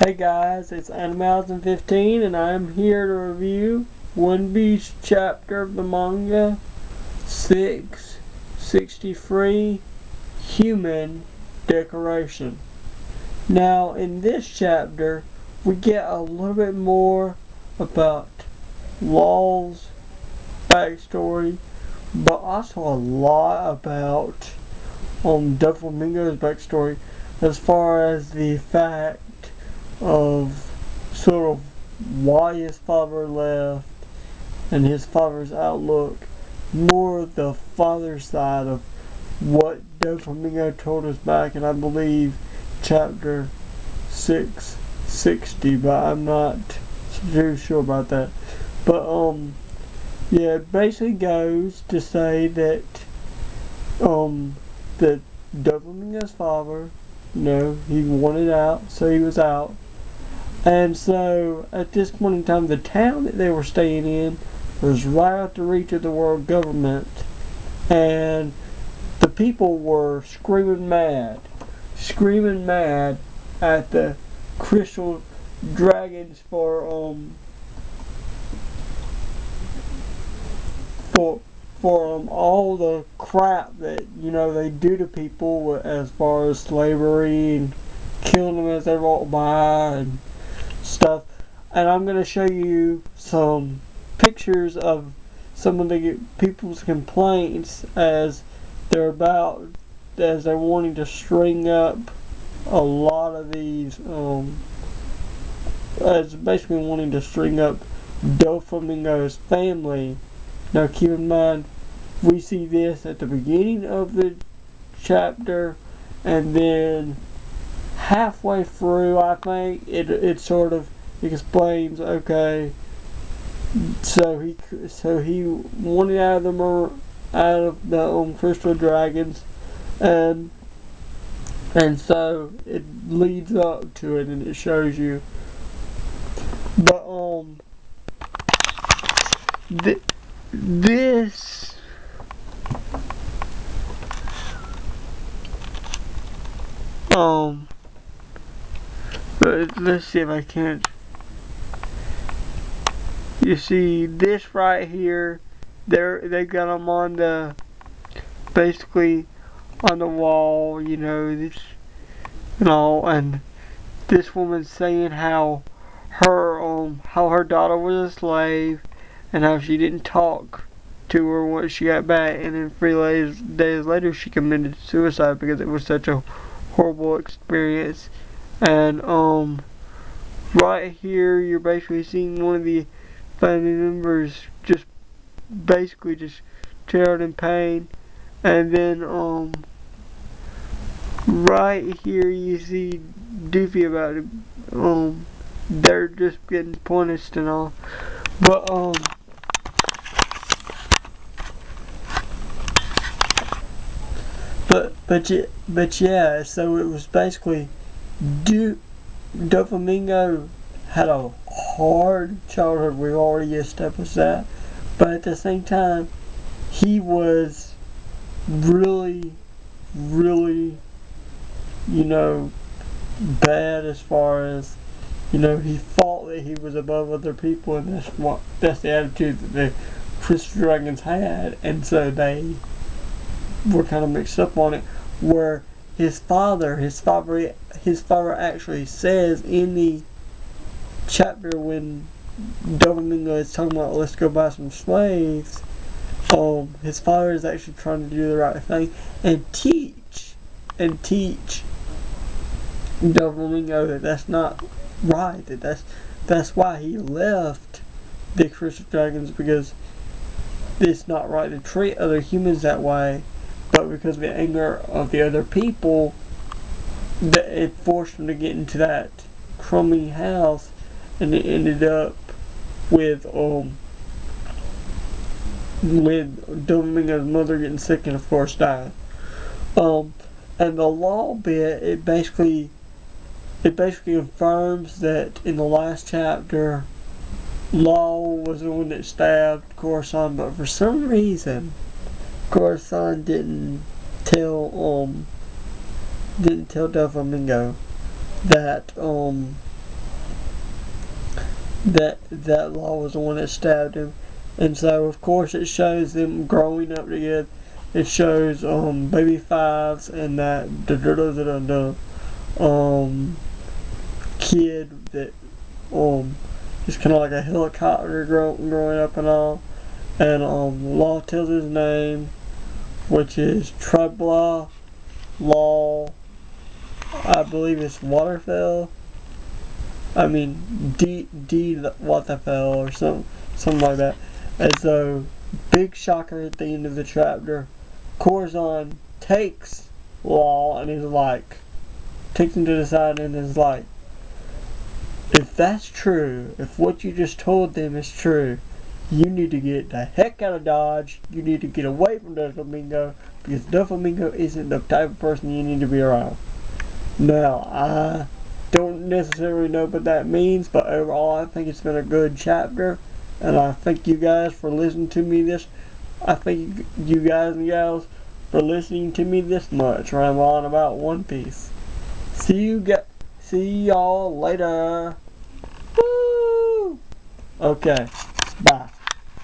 Hey guys, it's Animals15 and I'm here to review One Piece chapter of the manga 663 Human Decoration. Now in this chapter we get a little bit more about Law's backstory, but also a lot about Doflamingo's backstory as far as the fact of sort of why his father left and his father's outlook, more of the father's side of what Doflamingo told us back in, I believe, chapter 660, but I'm not too sure about that. But yeah, it basically goes to say that that Doflamingo's father, he wanted out, so he was out. And so, at this point in time, the town that they were staying in was right out the reach of the world government. And the people were screaming mad at the crystal dragons for all the crap that, they do to people as far as slavery and killing them as they walk by and stuff. And I'm going to show you some pictures of some of the people's complaints as they're wanting to string up a lot of these as basically wanting to string up Doflamingo's family. Now keep in mind, we see this at the beginning of the chapter, and then halfway through, I think, it sort of explains, okay, so he wanted out of the crystal dragons, and so it leads up to it and it shows you. But this but let's see if I can't. You see this right here, they got them on basically on the wall, this and all, and this woman's saying how her daughter was a slave and how she didn't talk to her once she got back, and then 3 days later she committed suicide because it was such a horrible experience. And right here you're basically seeing one of the family members just tear out in pain, and then right here you see Doffy about it. They're just getting punished and all, but But yeah, so it was basically Doflamingo had a hard childhood. We've already established that, but at the same time, he was really, bad as far as, he thought that he was above other people, and that's the attitude that the crystal dragons had, and so they were kind of mixed up on it. Where his father actually says in the chapter when Doflamingo is talking about let's go buy some slaves, his father is actually trying to do the right thing and teach Doflamingo that that's not right, that's why he left the crystal dragons, because it's not right to treat other humans that way. But because of the anger of the other people, it forced him to get into that crummy house, and it ended up with Doflamingo's mother getting sick and of course died. And the law bit, it basically confirms that in the last chapter, Law was the one that stabbed Coruscant, but for some reason Coruscant didn't tell Doflamingo that that Law was the one that stabbed him. And so of course it shows them growing up together. It shows baby Fives and that kid that is kind of like a helicopter growing up and all. And Law tells his name, which is Trebla Law. I believe it's Waterfell. I mean D Waterfell or something like that. And so, big shocker at the end of the chapter. Corazon takes Law and he's like, takes him to the side and is like, if that's true, if what you just told them is true, you need to get the heck out of Dodge. You need to get away from Doflamingo, because Doflamingo isn't the type of person you need to be around. Now, I don't necessarily know what that means, but overall I think it's been a good chapter, and I thank you guys for listening to me I thank you guys and gals for listening to me this much ramble on about One Piece. See y'all later. Woo! Okay, bye.